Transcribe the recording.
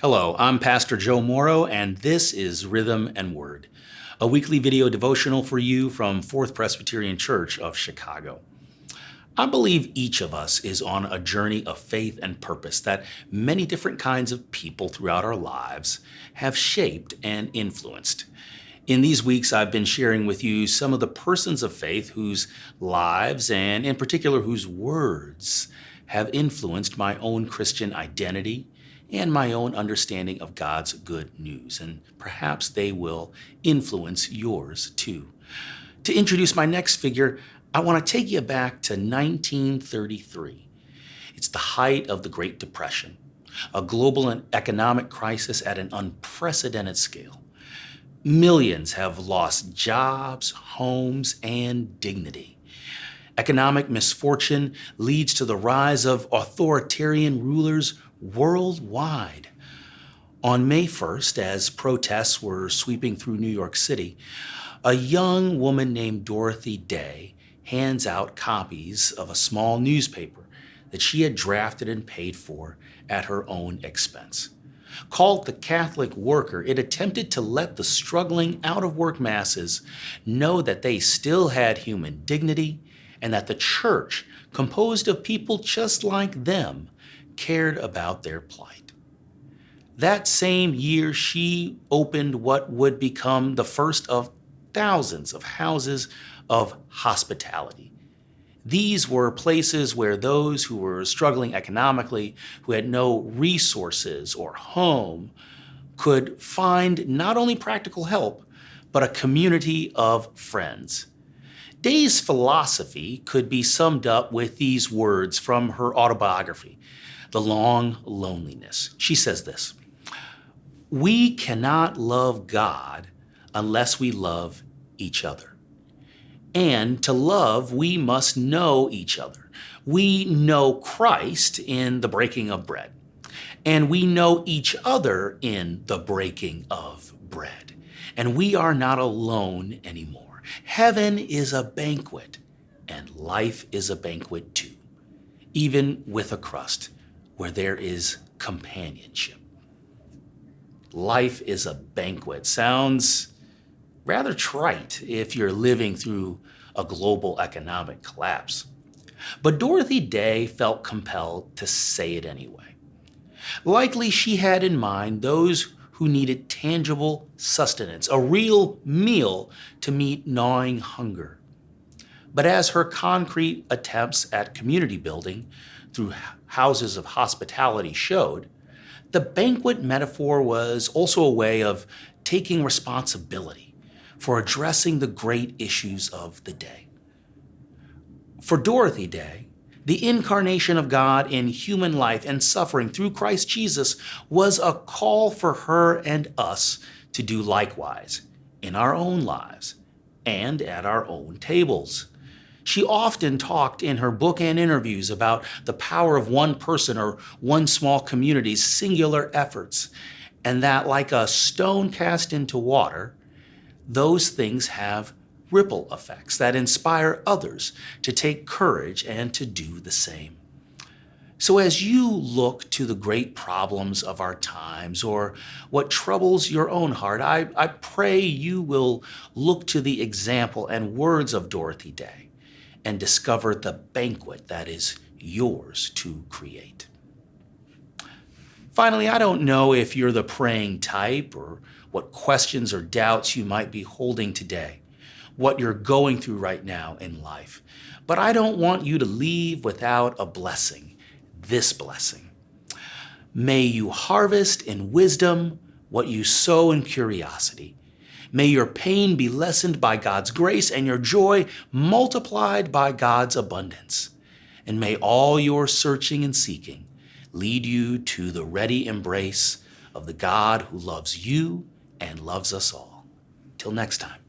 Hello, I'm Pastor Joe Morrow, and this is Rhythm and Word, a weekly video devotional for you from Fourth Presbyterian Church of Chicago. I believe each of us is on a journey of faith and purpose that many different kinds of people throughout our lives have shaped and influenced. In these weeks, I've been sharing with you some of the persons of faith whose lives, and in particular whose words, have influenced my own Christian identity and my own understanding of God's good news. And perhaps they will influence yours too. To introduce my next figure, I want to take you back to 1933. It's the height of the Great Depression, a global and economic crisis at an unprecedented scale. Millions have lost jobs, homes, and dignity. Economic misfortune leads to the rise of authoritarian rulers worldwide. On May 1st, as protests were sweeping through New York City, a young woman named Dorothy Day hands out copies of a small newspaper that she had drafted and paid for at her own expense. Called The Catholic Worker, it attempted to let the struggling out-of-work masses know that they still had human dignity and that the church, composed of people just like them, cared about their plight. That same year, she opened what would become the first of thousands of houses of hospitality. These were places where those who were struggling economically, who had no resources or home, could find not only practical help, but a community of friends. Day's philosophy could be summed up with these words from her autobiography, The Long Loneliness. She says this: "We cannot love God unless we love each other. And to love, we must know each other. We know Christ in the breaking of bread, and we know each other in the breaking of bread. And we are not alone anymore. Heaven is a banquet, and life is a banquet too, even with a crust where there is companionship." Life is a banquet sounds rather trite if you're living through a global economic collapse. But Dorothy Day felt compelled to say it anyway. Likely she had in mind those who needed tangible sustenance, a real meal to meet gnawing hunger. But as her concrete attempts at community building through houses of hospitality showed, the banquet metaphor was also a way of taking responsibility for addressing the great issues of the day. For Dorothy Day, the incarnation of God in human life and suffering through Christ Jesus was a call for her and us to do likewise in our own lives and at our own tables. She often talked in her book and interviews about the power of one person or one small community's singular efforts, and that like a stone cast into water, those things have ripple effects that inspire others to take courage and to do the same. So as you look to the great problems of our times or what troubles your own heart, I pray you will look to the example and words of Dorothy Day and discover the banquet that is yours to create. Finally, I don't know if you're the praying type or what questions or doubts you might be holding today, what you're going through right now in life, but I don't want you to leave without a blessing, this blessing. May you harvest in wisdom what you sow in curiosity. May your pain be lessened by God's grace and your joy multiplied by God's abundance. And may all your searching and seeking lead you to the ready embrace of the God who loves you and loves us all. Till next time.